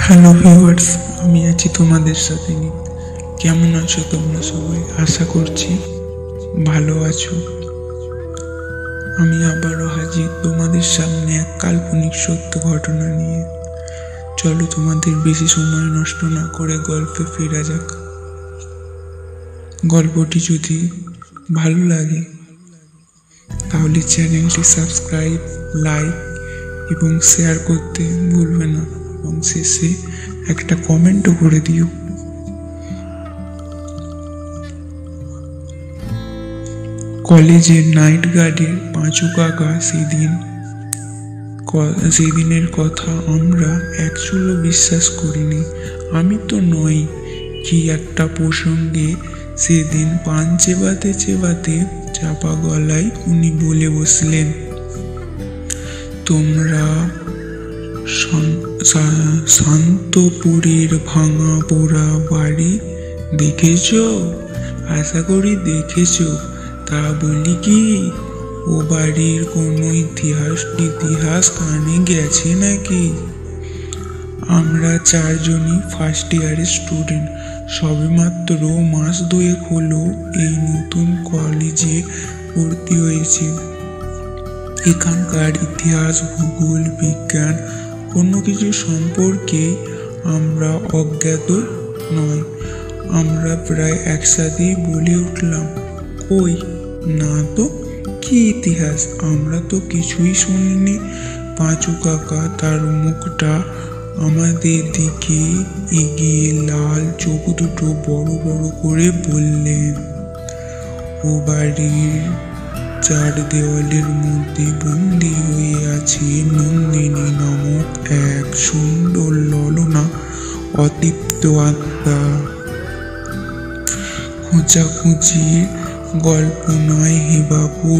Hello viewers, আমি আছি তোমাদের সাথে। কেমন আছো তোমরা সবাই? আশা করছি ভালো আছো। আমি আবারও হাজির তোমাদের সামনে এক কাল্পনিক সত্য ঘটনা নিয়ে। চলো তোমাদের বেশি সময় নষ্ট না করে গল্পে ফেরা যাক। গল্পটি যদি ভালো লাগে তাহলে চ্যানেলটি সাবস্ক্রাইব, লাইক এবং শেয়ার করতে ভুলবে না, এবং শেষে একটা কমেন্টও করে দিও। কলেজের নাইট গার্ডের পাঁচু কাকা সেদিনের কথা আমরা একচুলও বিশ্বাস করিনি। আমি তো নই, কি একটা প্রসঙ্গে সেদিন পান চেবাতে চেবাতে চাপা গলায় উনি বলে বসলেন, তোমরা শান্তপুরের ভাঙা পোড়া বাড়ি দেখেছ? আশা করি দেখেছ। তা বলি কি, ও বাড়ির কোনো ইতিহাস কানে গেছে নাকি? আমরা চারজনই ফার্স্ট ইয়ারের স্টুডেন্ট। সবেমাত্র মাস দুয়েক হলো এই নতুন কলেজে ভর্তি হয়েছে। এখানকার ইতিহাস, ভূগোল, বিজ্ঞান কোনো কিছু সম্পর্কে আমরা অজ্ঞাত নয়। আমরা প্রায় একসাথেই বলে উঠলাম, কই না তো, কি ইতিহাস? আমরা তো কিছুই শুনিনি। পাঁচু কাকা তার মুখটা আমাদের দিকে এগিয়ে লাল চোখ দুটো বড় বড় করে বললেন, ও বাড়ির চার দেওয়ালের মধ্যে বন্দি হয়ে আছে নন্দিনী নামক এক সুন্দর ললনা অতৃপ্ত আত্মা। খোঁচাখুচির গল্প নয় হে বাবু।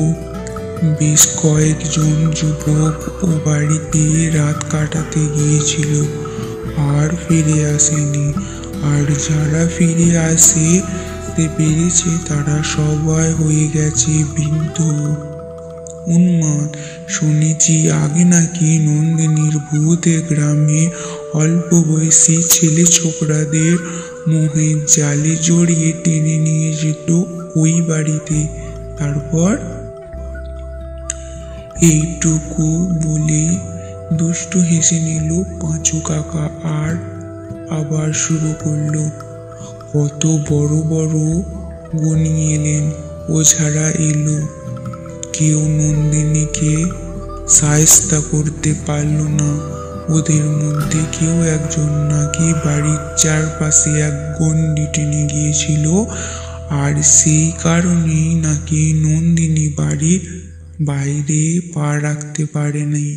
বেশ কয়েকজন যুবক ও বাড়িতে রাত কাটাতে গিয়েছিল আর ফিরে আসেনি। আর যারা ফিরে আসতে পেরেছে তারা সবাই হয়ে গেছে বৃদ্ধ, উন্মাদ। শুনেছি আগে নাকি নন্দিনীর ভূত গ্রামে অল্প বয়সী ছেলে ছোকরাদের মোহের জালে জড়িয়ে টেনে নিয়ে যেত ওই বাড়িতে। তারপর এইটুকু বলে দুষ্টু হেসে নিল পাঁচু কাকা আর আবার শুরু করলো, কত বড় বড় গুণী এলেন, ও ছাড়া এলো, কেউ নন্দিনীকে শায়েস্তা করতে পারল না। ওদের মধ্যে কেউ একজন নাকি বাড়ির চারপাশে এক গণ্ডি টেনে গিয়েছিল, আর সেই কারণেই নাকি নন্দিনী বাড়ির বাইরে পা রাখতে পারেনি।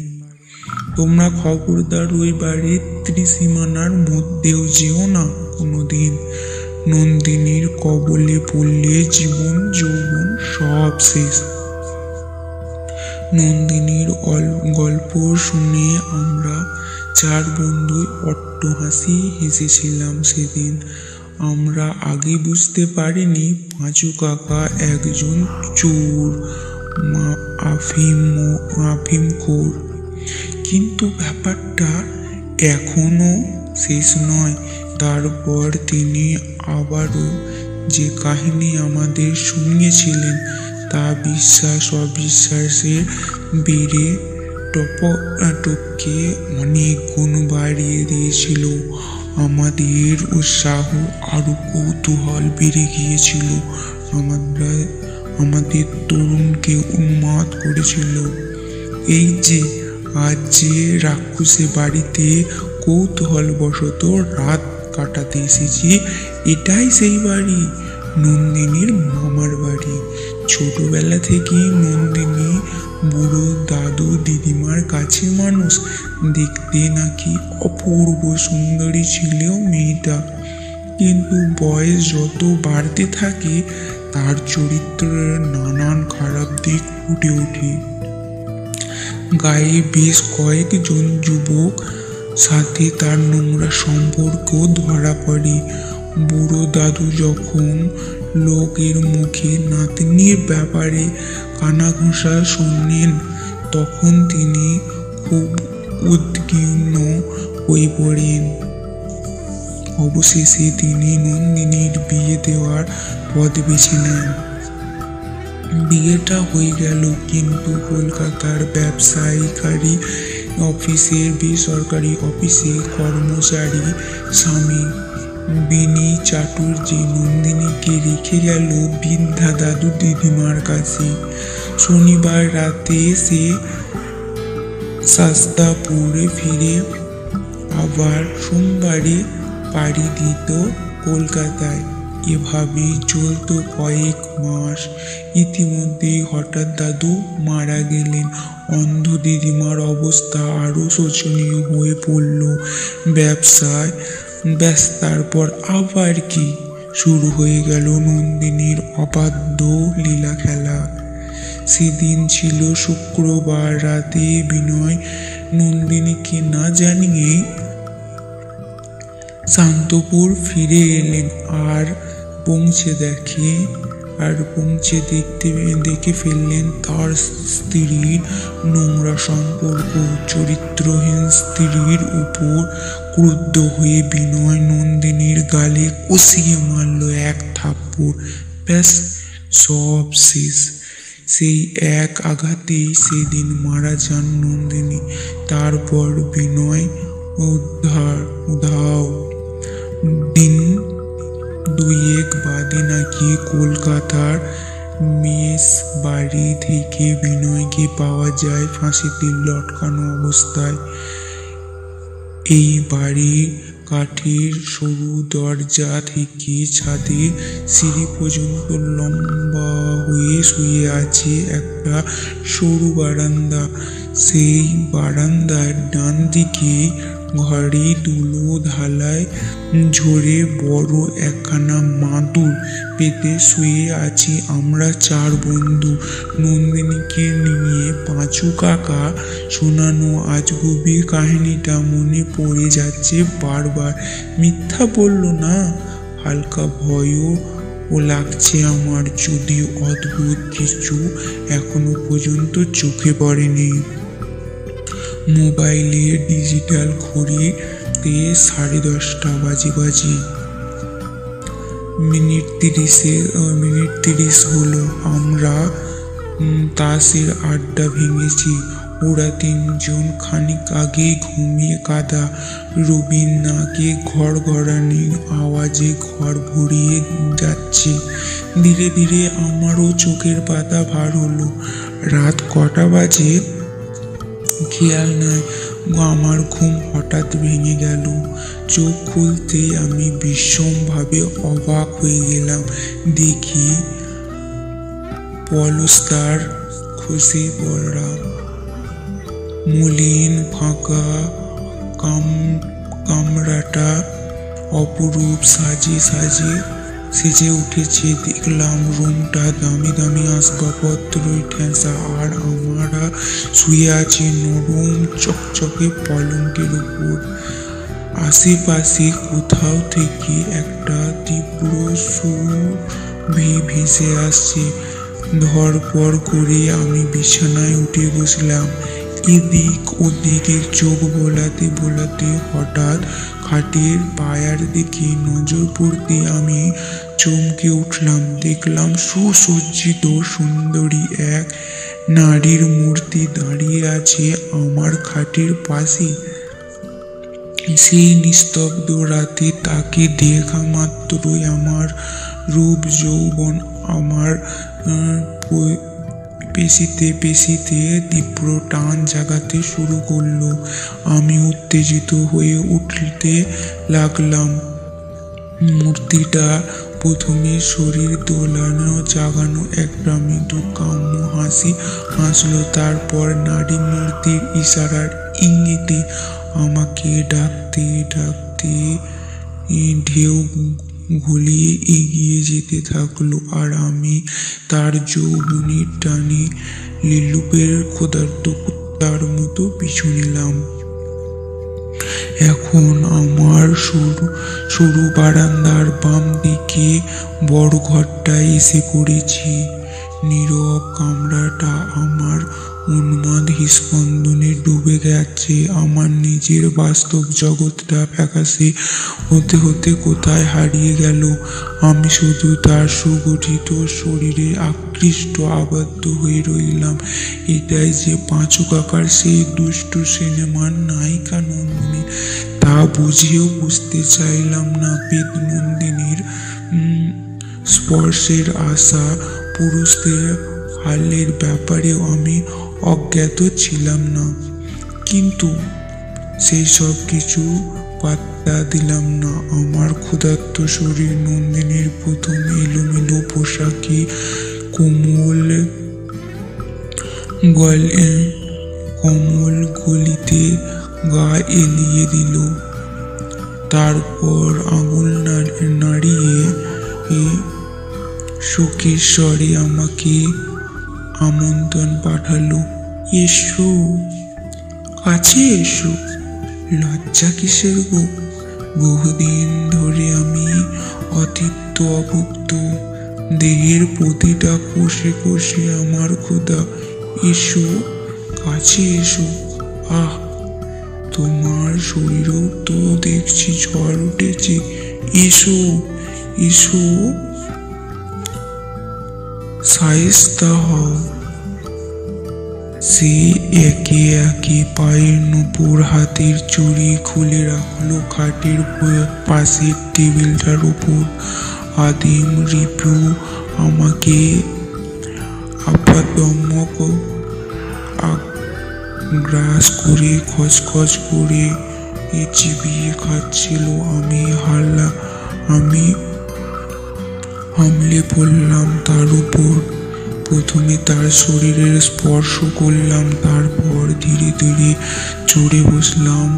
তোমরা খবরদার ওই বাড়ির ত্রিসীমানার মধ্যেও যেও না কোনোদিন। নন্দিনীর কবলে পড়লে জীবন যৌবন সব শেষ। নন্দিনীর গল্প শুনে আমরা চার বন্ধু অট্টহাসি হেসেছিলাম সেদিন। আমরা আগে বুঝতে পারিনি পাঁচু কাকা একজন চোর, আফিমখোর। কিন্তু ব্যাপারটা এখনো শেষ নয়। তারপর তিনি আবারও যে কাহিনী আমাদের শুনিয়েছিলেন তা বিশ্বাস অবিশ্বাসের বেড়ে টপকে অনেক গুণ বাড়িয়ে দিয়েছিল। আমাদের উৎসাহ আরো কৌতূহল বেড়ে গিয়েছিল। আমাদের তরুণকে উন্মাদ করেছিল। এই যে আজ যে রাক্ষসে বাড়িতে কৌতূহলবশত রাত কাটাতে এসেছি, এটাই সেই বাড়ি, নন্দিনীর মামার বাড়ি। ছোটবেলা থেকেই নন্দিনী বুড়ো দাদু দিদিমার কাছে মানুষ। দেখতে নাকি অপূর্ব সুন্দরী ছিল মেয়েটা, কিন্তু বয়স যত বাড়তে থাকে তার চরিত্রের নানান খারাপ দিক ফুটে ওঠে। গায়ে বেশ কয়েকজন যুবক সাথে তার নোংরা সম্পর্ক ধরা পড়ে। বুড়ো দাদু যখন লোকের মুখে নাতনির ব্যাপারে কানাঘুষা শোনেন তখন তিনি খুব উদ্বিগ্ন হয়ে পড়েন। অবশেষে তিনি নন্দিনীর বিয়ে দেওয়ার পথ বেছে নেন। বিয়েটা হয়ে গেল, কিন্তু কলকাতার ব্যবসায়িকারী অফিসের বেসরকারি অফিসে কর্মচারী স্বামী বিনি চাটুর্যে নন্দিনীকে রেখে গেল বৃদ্ধা দাদু দিদিমার কাছে। শনিবার রাতে সে শাস্তাপুরে ফিরে আবার সোমবারে পাড়ি দিত কলকাতায়। এভাবেই চলত কয়েক মাস। ইতিমধ্যেই হঠাৎ দাদু মারা গেলেন। অন্ধ দিদিমার অবস্থা আরো শোচনীয় হয়ে পড়ল। ব্যবসায় ব্যস্ত, তারপর আবার কি শুরু হয়ে গেল নন্দিনীর অবাধ্য লীলা খেলা। সেদিন ছিল শুক্রবার রাতে। বিনয় নন্দিনীকে না জানিয়ে শান্তপুর ফিরে এলেন আর পৌঁছে দেখে ফেললেন তার স্ত্রীর নোংরা সম্পর্ক। চরিত্রহীন স্ত্রীর উপর ক্রুদ্ধ হয়ে বিনয় নন্দিনীর গালে কষিয়ে মারল এক থাপ্পড়। ব্যাস, সব শেষ। সেই এক আঘাতেই সেদিন মারা যান নন্দিনী। তারপর বিনয় উধাও। দিন দুয়েক বাদে নাকি কলকাতার মেস বাড়ি থেকে বিনয়কে পাওয়া যায় ফাঁসিতে লটকানো অবস্থায়। এই বাড়ির কাঠের সরু দরজা থেকে ছাদের সিঁড়ি পর্যন্ত লম্বা হয়ে শুয়ে আছে একটা সরু বারান্দা। সেই বারান্দার ডান দিকে ঘরে ধুলো ধালায় ঝরে বড় একখানা মাদুর পেতে শুয়ে আছি আমরা চার বন্ধু। নন্দিনীকে নিয়ে পাঁচু কাকা শোনানো আজগুবি কাহিনীটা মনে পড়ে যাচ্ছে বারবার। মিথ্যা বলল না, হালকা ভয়ও লাগছে আমার, যদিও অদ্ভুত কিছু এখনো পর্যন্ত চোখে পড়েনি। মোবাইলের ডিজিটাল ঘড়িতে 10:30 বাজে। মিনিট 30 হলো। আমরা তাসের আড্ডা ভেঙেছি। ওরা তিনজন খানিক আগেই ঘুমিয়ে কাঁদা। রবির নাকে ঘড়ঘড়ানির আওয়াজে ঘর ভরিয়ে যাচ্ছে। ধীরে ধীরে আমারও চোখের পাতা ভার হলো। রাত কটা বাজে খেয়াল নাই। আমার ঘুম হঠাৎ ভেঙে গেল। চোখ খুলতেই আমি ভীষণভাবে অবাক হয়ে গেলাম। দেখি পলস্তার খসে পড়া, মলিন ফাঁকা কামরাটা অপরূপ সেজে উঠেছে। দেখলাম রুমটা দামি দামি আসবাবপত্রই ঠেসা, আর আমরা শুয়ে আছি নরম চকচকে পলঙ্কের উপর। আশেপাশে কোথাও থেকে একটা তীব্র সুর ভেসে আসছে। ধরপড় করে আমি বিছানায় উঠে বসলাম। এদিক ওদিকে চোখ বোলাতে হঠাৎ খাটের পায়ার দিকে নজর পড়তে আমি চমকে উঠলাম। দেখলাম সুসজ্জিত সুন্দরী এক নারীর মূর্তি দাঁড়িয়ে আছে আমার খাটের পাশে। সেই নিস্তব্ধ রাতে তাকে দেখা মাত্রই আমার রূপ যৌবন আমার পেশিতে তীব্র টান জাগাতে শুরু করলো। আমি উত্তেজিত হয়ে উঠতে লাগলাম। মূর্তিটা প্রথমে শরীর দোলানো জাগানো একটা মৃদু কাম্য হাসি হাসলো। তারপর নারী মূর্তির ইশারার ইঙ্গিতে আমাকে ডাকতে ঢেউ ঘুলিয়ে এগিয়ে যেতে থাকলো, আর আমি তার যৌবনের টানে লিলুপের ক্ষুধার্ত কুত্তার মতো পিছু নিলাম। এখন আমার সরু বারান্দার বাম দিকে বড় ঘরটায় এসে পড়েছি। নীরব কামরাটা আমার উন্মাদ স্পন্দনে ডুবে গেছে। আমার নিজের বাস্তব জগৎটা ফ্যাকাশে হতে হতে কোথায় হারিয়ে গেল। আমি শুধু তার সুগঠিত শরীরে আকৃষ্ট আবদ্ধ হয়ে রইলাম। এটাই যে পাঁচু কাকার সেই দুষ্টু সিনেমার নায়িকা নন্দিনী, তা বুঝেও বুঝতে চাইলাম না। বেদ নন্দিনীর স্পর্শের আশা পুরুষদের হালের ব্যাপারেও আমি অজ্ঞাত ছিলাম না, কিন্তু সেই সব কিছু পাত্তা দিলাম না। আমার ক্ষুধার্ত শরীর নন্দিনীর প্রথম এলোমেলো পোশাকে কমল গলিতে গা এলিয়ে দিল। তারপর আঙুল নাড়িয়ে শোকের স্বরে আমাকে আমন্ত্রণ পাঠালো, এসো, কাছে এসো। লজ্জা কিসের গো? বহুদিন ধরে আমি অতৃপ্ত অভুক্ত, দেহের প্রতিটা কোষে কোষে আমার ক্ষুধা। এসো, কাছে এসো। আহ, তোমার শরীরেও তো দেখছি ঝড় উঠেছে। এসো এসো, শায়েস্তা হও। সে একে একে পায়ের নুপুর, হাতের চুড়ি খুলে রাখলো খাটের পাশের টেবিলটার উপর। আদিম রিপু আমাকে আপাতমক গ্রাস করে খচখচ করে চিবিয়ে খাচ্ছিল। আমি হামলে পড়লাম তার উপর। প্রথমে তার শরীরের স্পর্শ করলাম, তারপর ধীরে ধীরে চড়ে বসলাম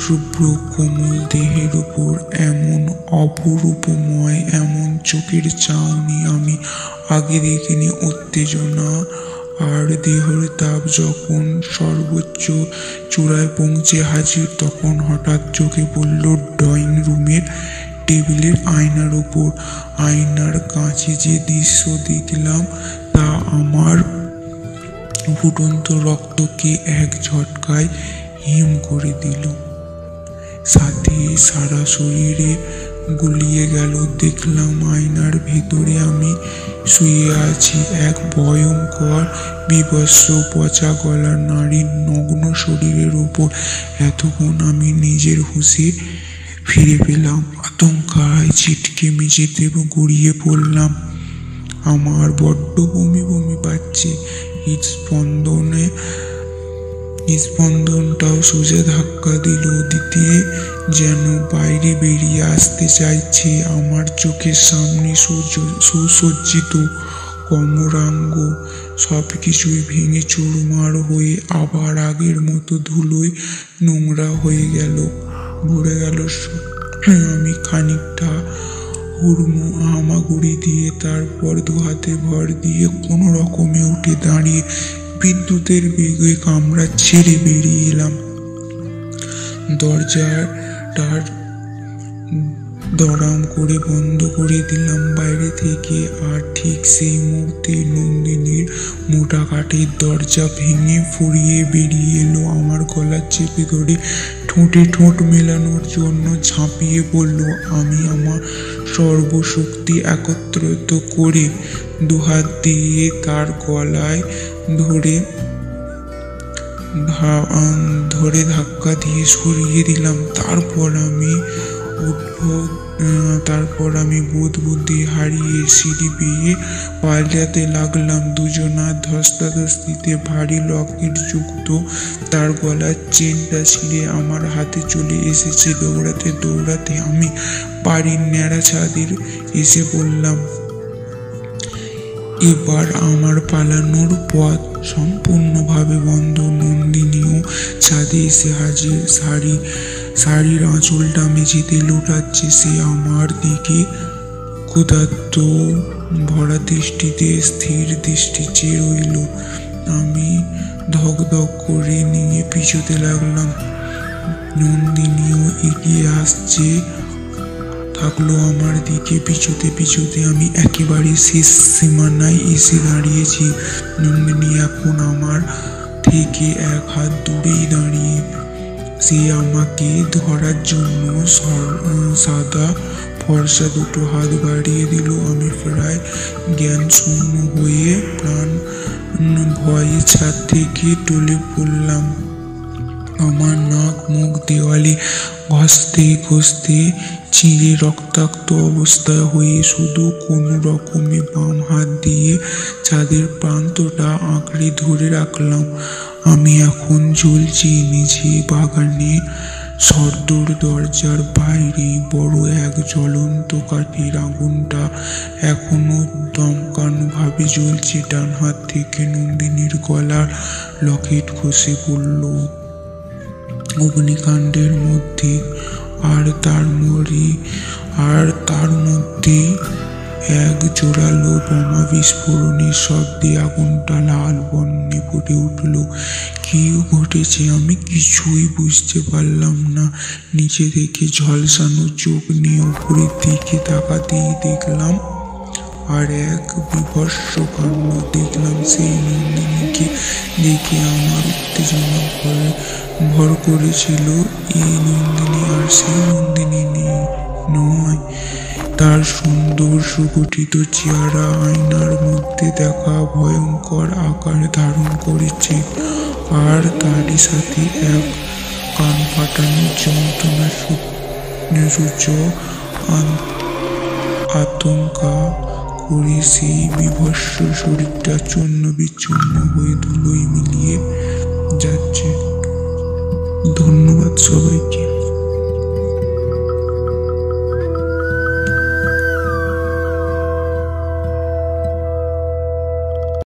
শুভ্র কোমল দেহের উপর। এমন অপরূপময়, এমন চোখের চাউনি আমি আগে দেখিনি। উত্তেজনা আর দেহের তাপ যখন সর্বোচ্চ চূড়ায় পৌঁছে হাজির, তখন হঠাৎ চোখে পড়ল ড্রয়িং রুমের টেবিলের আয়নার উপর। আয়নার কাছে যে দৃশ্য দেখলাম তা আমার ফুটন্ত রক্তকে এক ঝটকায় হিম করে দিল, সাথে সারা শরীরে গুলিয়ে গেল। দেখলাম আয়নার ভেতরে আমি শুয়ে আছি, এক ভয়ঙ্কর বিভৎস পচা গলার নারীর নগ্ন শরীরের উপর। এতক্ষণ আমি নিজের হুঁশে ফিরে পেলাম। আতঙ্কায় ছিটকে মেঝেতে গড়িয়ে পড়লাম। আমার বড্ড বমি বমি পাচ্ছে। স্পন্দনটাও সোজা ধাক্কা দিতে যেন বাইরে বেরিয়ে আসতে চাইছে। আমার চোখের সামনে সুসজ্জিত কমরাঙ্গ সবকিছুই ভেঙে চুরমার হয়ে আবার আগের মতো ধুলোয় নোংরা হয়ে ভরে গেল। আমি খানিকটা হামাগুড়ি দিয়ে, তারপর দুহাতে ভর দিয়ে কোনো রকমে উঠে দাঁড়িয়ে বিদ্যুতের বেগে কামরা ছেড়ে বেরিয়ে এলাম। দরজাটার দড়াম করে বন্ধ করে দিলাম বাইরে থেকে। আর ঠিক সেই মুহূর্তে নন্দিনীর মোটা কাঠের দরজা ভেঙে ফুরিয়ে বেরিয়ে এলো। আমার গলা চেপে ধরে ঠোঁটে ঠোঁট মেলানোর জন্য ঝাঁপিয়ে পড়ল। আমি আমার সর্বশক্তি একত্রিত করে দুহাত দিয়ে তার গলায় ধরে ধাক্কা দিয়ে সরিয়ে দিলাম। তারপর আমি বোধ বুদ্ধি হারিয়ে সিঁড়ি বেয়ে পালাতে লাগলাম। দুজনার ধস্তাধস্তিতে ভারী লকেট যুক্ত তার গলার চেনটা ছিঁড়ে আমার হাতে চলে এসেছে। দৌড়াতে দৌড়াতে আমি বাড়ির ন্যাড়া ছাদে এসে পড়লাম। এবার আমার পালানোর পথ সম্পূর্ণভাবে বন্ধ। নন্দিনীও ছাদে এসে হাজির। শাড়ির আঁচলটা মেঝেতে লুটাচ্ছে। সে আমার দিকে ক্ষুধার্ত ভরা দৃষ্টিতে স্থির দৃষ্টি চেয়ে রইল। আমি ধকধক করে নিয়ে পিছোতে লাগলাম। নন্দিনীও এগিয়ে আসছে। থাকলো আমার দিকে পিছুতে পিছুতে। আমি একেবারে শেষ সীমানায় এসে দাঁড়িয়েছি। নন্দিনী এখন আমার থেকে এক হাত দূরেই দাঁড়িয়ে। সে আমাকে ধরার জন্য সাদা ফর্সা দুটো হাত বাড়িয়ে দিল। আমি প্রায় জ্ঞান শূন্য হয়ে প্রাণ ভয়ে ছাদ থেকে টলে পড়লাম। আমার নাক মুখ দেওয়ালে ঘষতে ঘষতে চিরে রক্তাক্ত অবস্থায় হয়ে শুধু কোনো রকমে বাম হাত দিয়ে ছাদের প্রান্তটা আঁকড়ে ধরে রাখলাম। আমি এখন ঝুলছি নিচে বাগানে। সর্দর দরজার বাইরে বড় এক জ্বলন্ত কাঠের আগুনটা এখনো দমকানো ভাবে জ্বলছে। ডান হাত থেকে নন্দিনীর গলার লকেট খসে পড়ল অগ্নিকাণ্ডের মধ্যে। আর তার মধ্যে এক জোরালো বোমা বিস্ফোরণের শব্দে আগুনটা লাল বর্ণে ফুটে উঠল। কি ঘটেছে আমি কিছুই বুঝতে পারলাম না। নিচে থেকে ঝলসানো চোখ নিয়ে উপরের দিকে তাকাতেই দেখলাম আর এক বিভৎস কাণ্ড দেখলাম। সেই নন্দিনীকে দেখে আমার উত্তেজনা ভর করেছিল। এই নন্দিনী আর সেই নন্দিনী নয়। তার সুন্দর সুগঠিত চেহারা আয়নার মধ্যে দেখা ভয়ঙ্কর আকার ধারণ করেছে। আর তারই সাথে এক কান ফাটানো যন্ত্রণা সূচক আতঙ্কা করে সেই বিভৎস শরীরটা চূর্ণ বিচ্ছিন্ন হয়ে ধুলোয় মিলিয়ে যাচ্ছে। ধন্যবাদ সবাইকে।